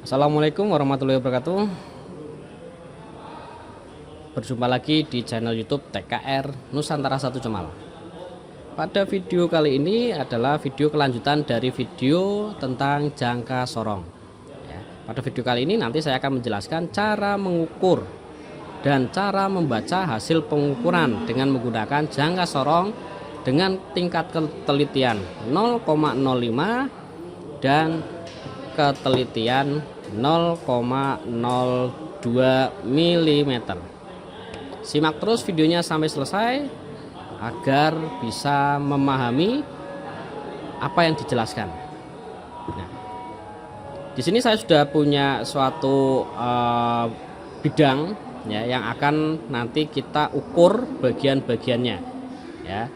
Assalamualaikum warahmatullahi wabarakatuh. Berjumpa lagi di channel YouTube TKR Nusantara 1 Cemal. Pada video kali ini adalah video kelanjutan dari video tentang jangka sorong ya. Pada video kali ini nanti saya akan menjelaskan cara mengukur dan cara membaca hasil pengukuran dengan menggunakan jangka sorong dengan tingkat ketelitian 0,05 dan ketelitian 0,02 mm. Simak terus videonya sampai selesai agar bisa memahami apa yang dijelaskan. Nah, di sini saya sudah punya suatu bidang ya yang akan nanti kita ukur bagian-bagiannya ya.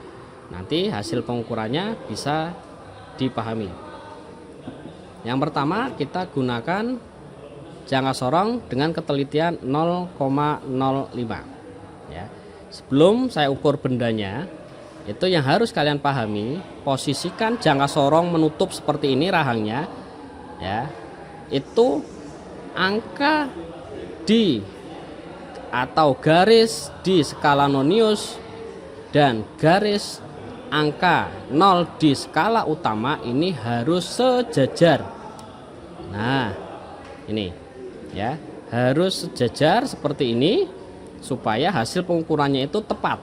Nanti hasil pengukurannya bisa dipahami. Yang pertama kita gunakan jangka sorong dengan ketelitian 0,05 ya. Sebelum saya ukur bendanya, itu yang harus kalian pahami, posisikan jangka sorong menutup seperti ini rahangnya ya. Itu angka di atau garis di skala nonius dan garis angka 0 di skala utama ini harus sejajar. Nah, ini ya, harus sejajar seperti ini supaya hasil pengukurannya itu tepat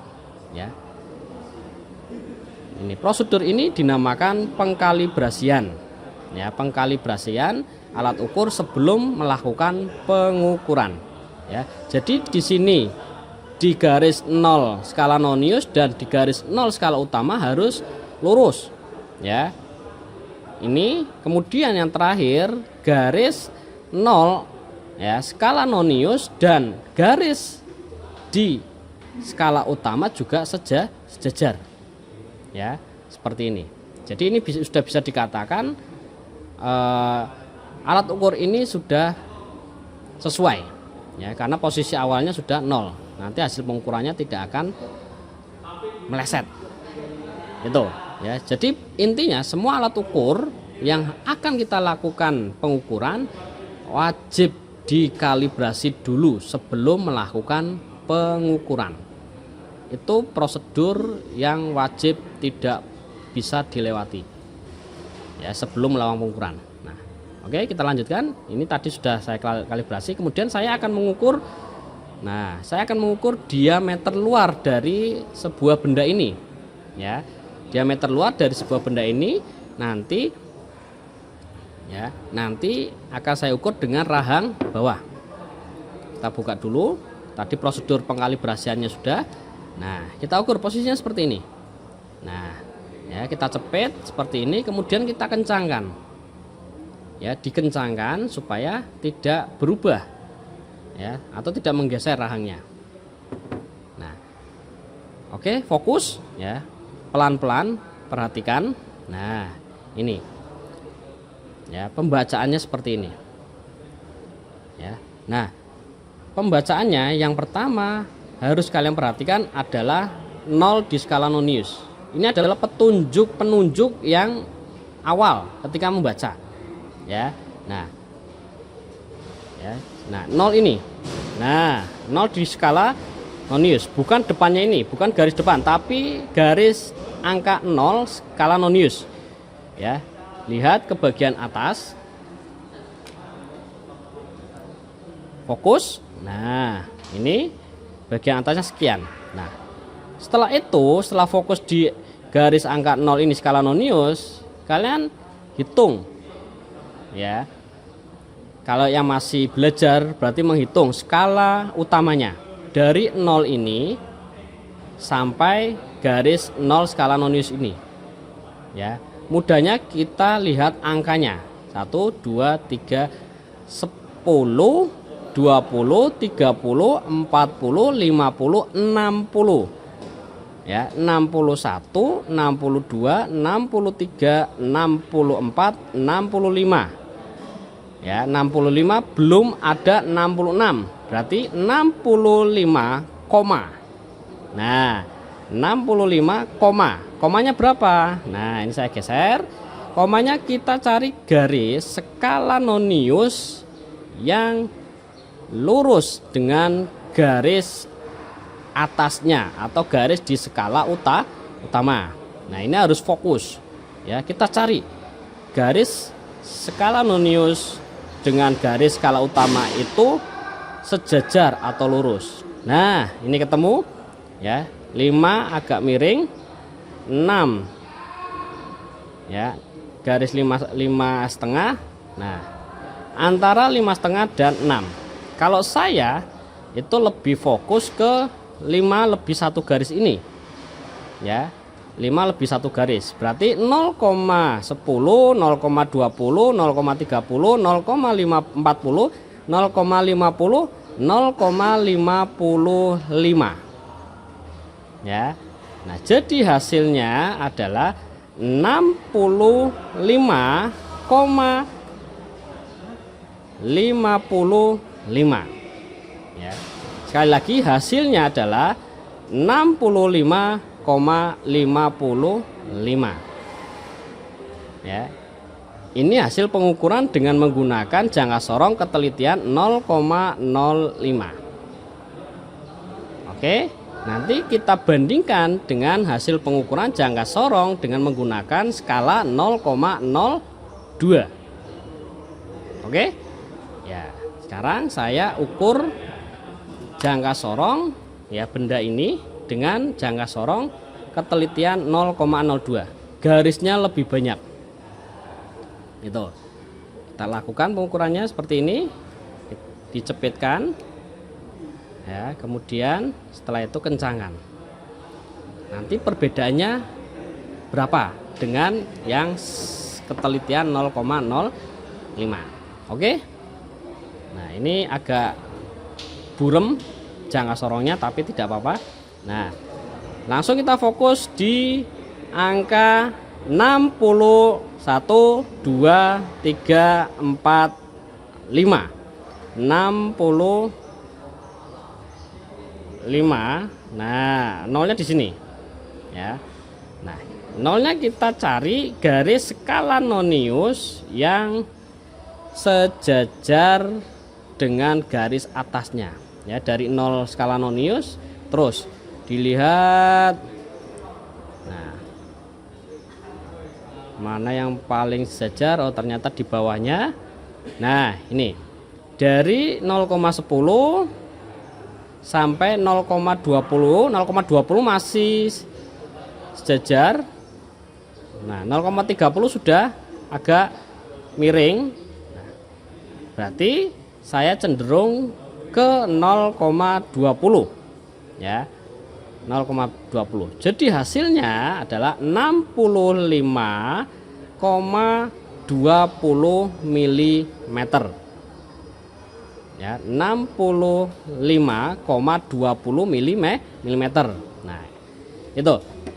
ya. Ini prosedur ini dinamakan pengkalibrasian ya, pengkalibrasian alat ukur sebelum melakukan pengukuran ya. Jadi di sini di garis 0 skala nonius dan di garis 0 skala utama harus lurus ya. Ini kemudian yang terakhir garis 0 ya skala nonius dan garis di skala utama juga sejajar ya, seperti ini. Jadi ini sudah bisa dikatakan alat ukur ini sudah sesuai ya, karena posisi awalnya sudah 0. Nanti hasil pengukurannya tidak akan meleset itu ya. Jadi intinya semua alat ukur yang akan kita lakukan pengukuran wajib dikalibrasi dulu sebelum melakukan pengukuran. Itu prosedur yang wajib tidak bisa dilewati ya sebelum melakukan pengukuran. Nah, oke, kita lanjutkan. Ini tadi sudah saya kalibrasi, kemudian saya akan mengukur. Nah, saya akan mengukur diameter luar dari sebuah benda ini ya. Diameter luar dari sebuah benda ini nanti ya, nanti akan saya ukur dengan rahang bawah. Kita buka dulu. Tadi prosedur pengkalibrasiannya sudah. Nah, kita ukur posisinya seperti ini. Nah, ya, kita cepet seperti ini, kemudian kita kencangkan. Ya, dikencangkan supaya tidak berubah ya, atau tidak menggeser rahangnya. Nah, oke, fokus ya, pelan-pelan perhatikan. Nah, ini ya, pembacaannya seperti ini ya. Nah, pembacaannya yang pertama harus kalian perhatikan adalah 0 di skala nonius. Ini adalah penunjuk yang awal ketika membaca ya. Nah ya, nah 0 ini, nah 0 di skala nonius, bukan depannya ini, bukan garis depan, tapi garis angka 0 skala nonius ya. Lihat ke bagian atas, fokus. Nah, ini bagian atasnya sekian. Nah, setelah itu, setelah fokus di garis angka 0 ini skala nonius, kalian hitung ya. Kalau yang masih belajar berarti menghitung skala utamanya dari 0 ini sampai garis 0 skala nonius ini ya. Mudahnya kita lihat angkanya 1, 2, 3, 10, 20, 30, 40, 50, 60 ya, 61, 62, 63, 64, 65 ya. 65 belum ada 66, berarti 65 koma. Nah, 65 komanya berapa? Nah, ini saya geser komanya, kita cari garis skala nonius yang lurus dengan garis atasnya atau garis di skala utama. Nah, ini harus fokus ya, kita cari garis skala nonius dengan garis skala utama itu sejajar atau lurus. Nah, ini ketemu ya, 5 agak miring, 6 ya, garis 5 setengah. Nah, antara 5 setengah dan 6. Kalau saya itu lebih fokus ke 5 lebih 1 garis ini ya, 5 lebih 1 garis berarti 0,10, 0,20, 0,30, 0,40, 0,50, 0,55 ya. Nah, jadi hasilnya adalah 65,55 ya. Sekali lagi hasilnya adalah 65,55 ya. Ini hasil pengukuran dengan menggunakan jangka sorong ketelitian 0,05. Oke, nanti kita bandingkan dengan hasil pengukuran jangka sorong dengan menggunakan skala 0,02. Oke ya, sekarang saya ukur jangka sorong ya, benda ini dengan jangka sorong ketelitian 0,02, garisnya lebih banyak. Itu kita lakukan pengukurannya seperti ini, dicepitkan ya, kemudian setelah itu kencangan. Nanti perbedaannya berapa dengan yang ketelitian 0,05. Oke. Nah, ini agak burem jangka sorongnya, tapi tidak apa-apa. Nah, langsung kita fokus di angka 61, 2, 3, 4, 5. 65. Nah, nolnya di sini ya. Nah, nolnya kita cari garis skala nonius yang sejajar dengan garis atasnya ya, dari 0 skala nonius terus dilihat. Nah, mana yang paling sejajar? Oh, ternyata di bawahnya. Nah, ini dari 0,10 sampai 0,20. 0,20 masih sejajar. Nah, 0,30 sudah agak miring. Nah, berarti saya cenderung ke 0,20 ya, 0,20. Jadi hasilnya adalah 65,20 mm ya, 65,20 mm. Nah,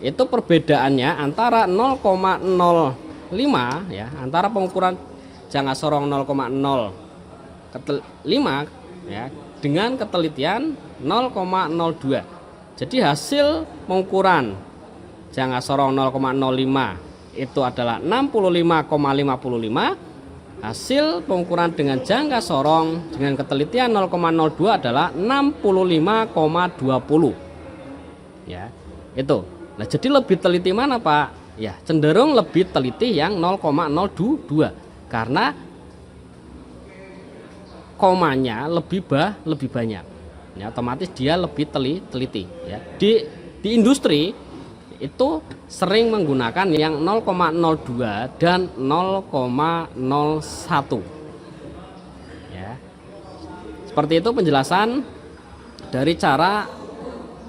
itu perbedaannya antara 0,05 ya, antara pengukuran jangka sorong 0,05 ya dengan ketelitian 0,02. Jadi hasil pengukuran jangka sorong 0,05 itu adalah 65,55. Hasil pengukuran dengan jangka sorong dengan ketelitian 0,02 adalah 65,20 ya. Itu. Nah, jadi lebih teliti mana, Pak? Ya, cenderung lebih teliti yang 0,02 karena komanya lebih banyak ya, otomatis dia lebih teliti ya. Di industri itu sering menggunakan yang 0,02 dan 0,01 ya. Seperti itu penjelasan dari cara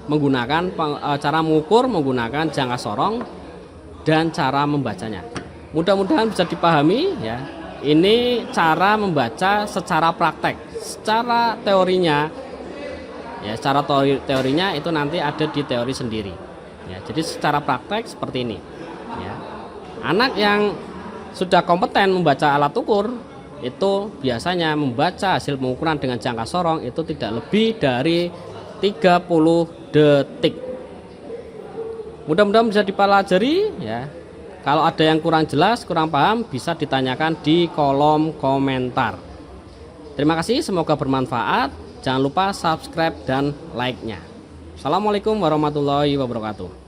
mengukur menggunakan jangka sorong dan cara membacanya. Mudah-mudahan bisa dipahami ya. Ini cara membaca secara praktek. Secara teorinya ya, secara teorinya itu nanti ada di teori sendiri ya. Jadi secara praktek seperti ini ya. Anak yang sudah kompeten membaca alat ukur itu biasanya membaca hasil pengukuran dengan jangka sorong itu tidak lebih dari 30 detik. Mudah-mudahan bisa dipelajari ya. Kalau ada yang kurang jelas, kurang paham, bisa ditanyakan di kolom komentar. Terima kasih, semoga bermanfaat. Jangan lupa subscribe dan like-nya. Assalamualaikum warahmatullahi wabarakatuh.